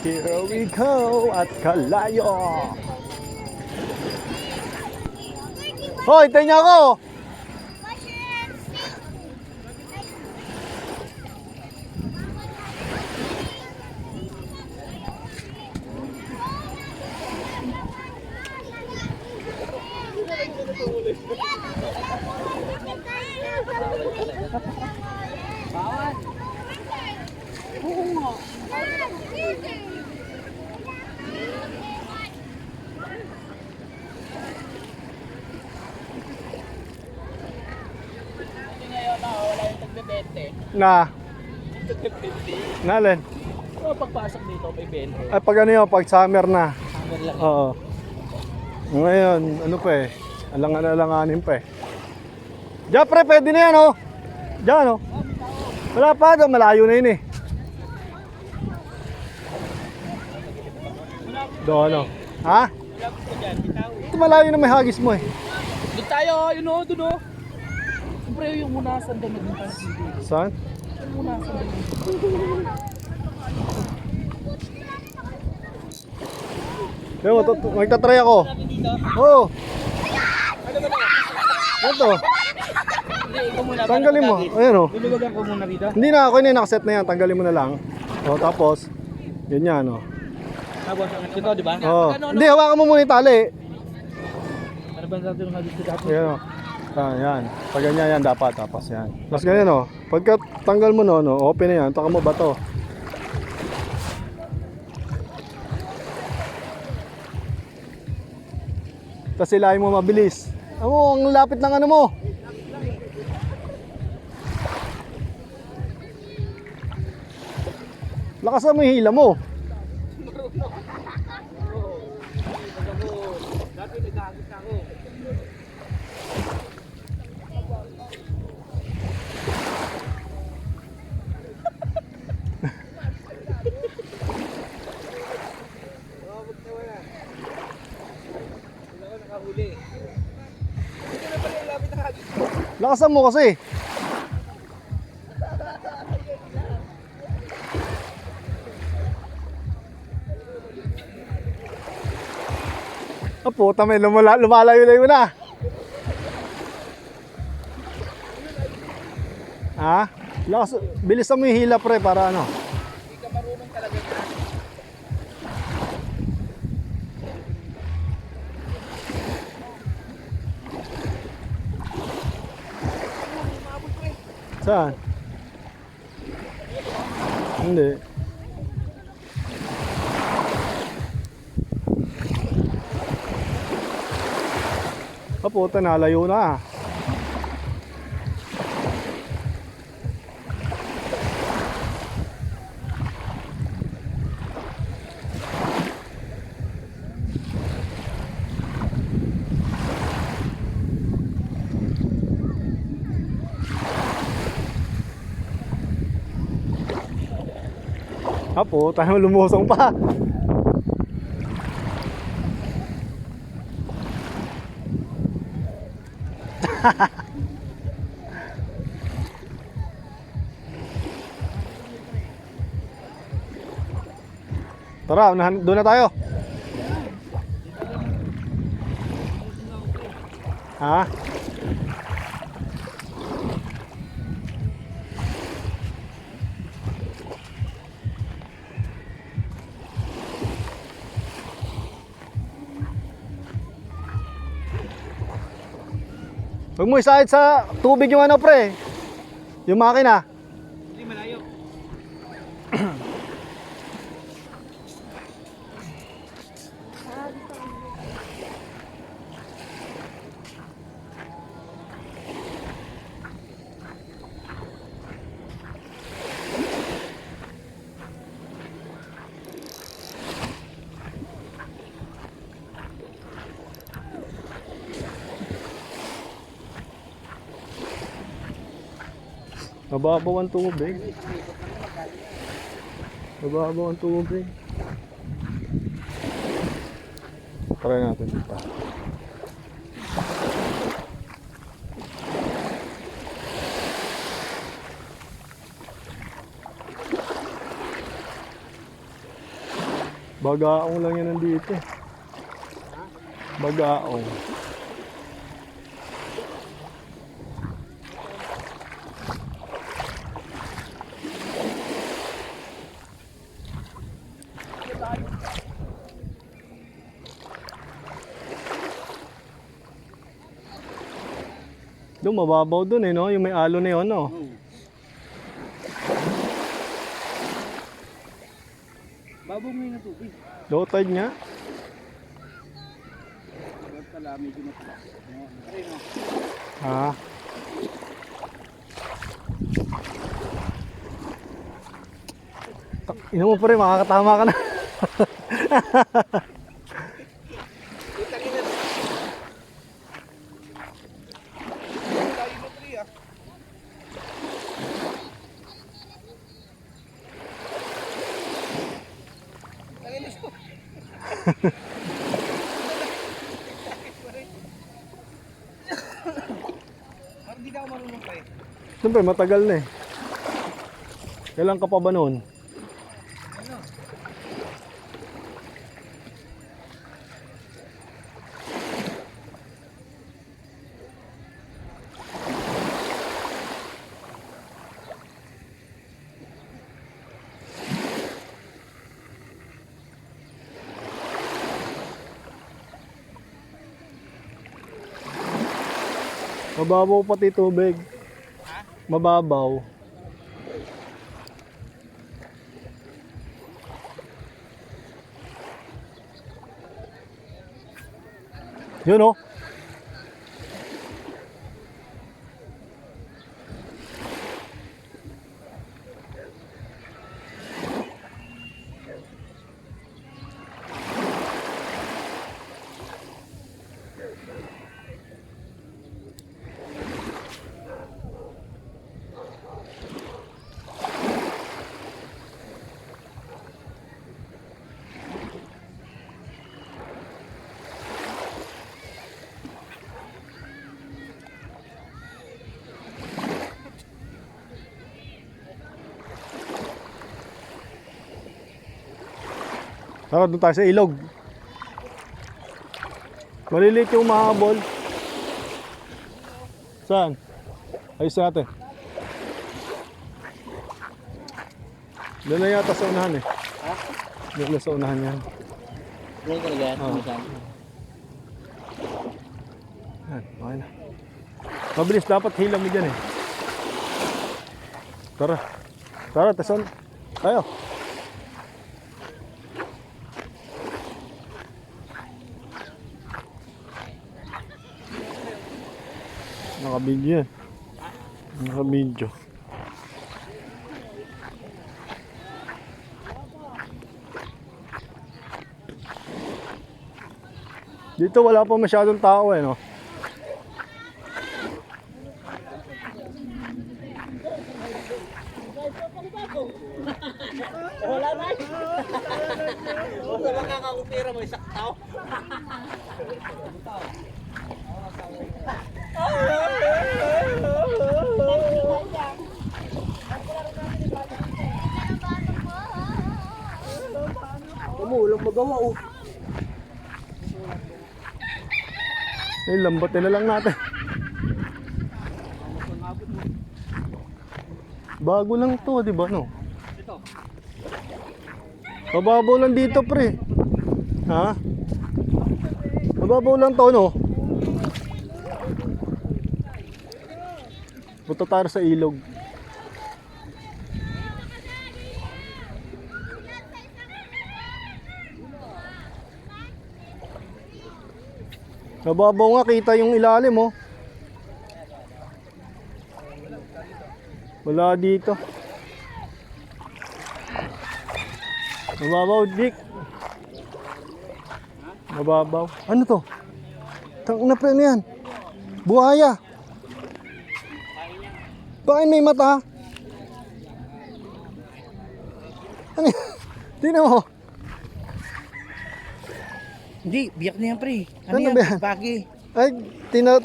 Here we go at kalayo. Hoy, tingnan ako. Na. Nalin. Oh, pagpasok dito may 20. Ay pag ano yun, pag summer na. Summer lang. Oo. Ngayon, ano pa eh. Alangan-alanganin pa eh. Diyan pre, pwede na yan oh. Diyan oh. Wala pa doon, malayo na yun eh. Doon ano. Ha? Ito malayo na may hagis mo eh. Doon tayo, yun o, doon o. Siyempre yung unasan doon naging pansin. Saan? Yung unasan doon. Yo, magta-try ako. Oo. Ito. Hindi, ikaw muna. Tanggalin mo. Ayan oh. Luluwagan ko muna rito. Hindi na ako yun, nakaset na yan. Tanggalin mo na lang. O tapos, yun yan o. Tapos, ito di ba? Oh. Hindi, hawakan mo muna yung tali. Ano ba natin yung hadis dito? Ayan o. Ah, yan. Pag ganyan yan dapat. Tapos yan. Tapos ganyan o. Pagka tanggal mo no, open na yan. Taka mo ba to? Tapos silahin mo mabilis. Ang lapit ng ano mo. Lakasan mo yung hila mo. Dati nag-agit ako. Lakasan mo kasi. Puta, may lumalayo-layo na. Ha? Bilisan mo yung hila pre para ano. Hindi ka marunong talaga yan. Saan? Hindi. Puta, nalayo na. Puta, lumusong pa. Tara, doon na tayo. Ha? Huwag mo isahid sa tubig yung ano pre. Yung makina. Hindi malayo. Mababaw ang tubig. Mababaw ang tubig. Try natin dito. Bagaong lang yan nandito eh. Bagaong. Doon mababaw doon eh, no? Yung may alo na yun, no? Babong ngayon na tubig. Low tide nga. Ba't pala medyo matalas. Ayun o. Ha? Ino mo pa rin, makakatama ka na. Hindi ka ako marunong pa eh. Siyempre, matagal na eh. Kailan ka pa ba noon? Mababaw pati tubig. Mababaw. Yun oh. Tara, doon tayo sa ilog. Maliliit yung mahabol. Saan? Ayos natin. Doon na yata sa unahan eh. Ha? Doon na sa unahan yan. Doon ka nag-aat Oo. mo saan? Yan, okay na. Mabilis, dapat hila mo dyan eh. Tara. Tara, tason. Tayo. Naka-video yan. Naka-video. Dito wala pa masyadong tao eh, no? Wala na eh. Basta makakakupira mo isang tao. Walang magawa oh. Ay, lambatin na lang natin. Bago lang to, di ba, no? Ito. Mababaw lang dito, pre. Ha? Mababaw lang to, no? Punta tayo sa ilog. Mababaw nga, kita yung ilalim, oh. Wala dito. Mababaw, Dick. Mababaw. Ano to? Tang na pre, ano yan? Buhaya. Bakit may mata? Ano yan? Tingnan mo. Hindi, biyak na yan pre. Ano yan? ba yan? Pagi. Ay,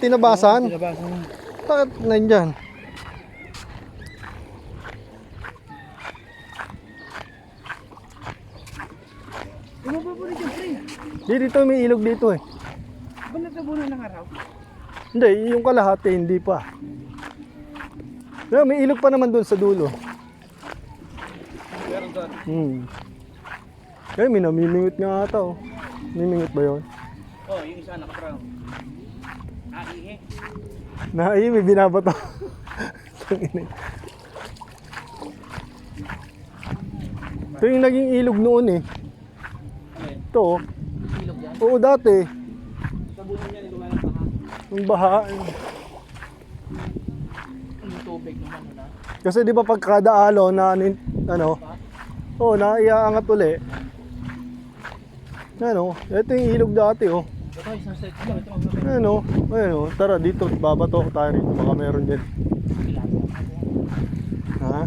tinabasan? Tinabasan mo. Bakit nandyan? Ano Dito may ilog dito eh. Ba nagtabunan ng araw? Hindi, yung kalahati hindi pa. Pero may ilog pa naman doon sa dulo. Meron doon. Eh, may namimingot nga ata oh. Mimingot ba yun? Oh, yung isa nakatraw. Ihi. Nai, may binabato. Ito yung naging ilog noon eh. Ano yun? Ito oh. Ilog yan? Oo, dati. Tabunan niya nilungan ng baha. Yung baha. Yung tubig naman na. Kasi di ba pag kada alo na ano, naiaangat uli. Ano, ito yung ilog dati oh. Ito, isang set ko. Ito, Ano, tara dito, babato tayo rito, baka meron din. Ha?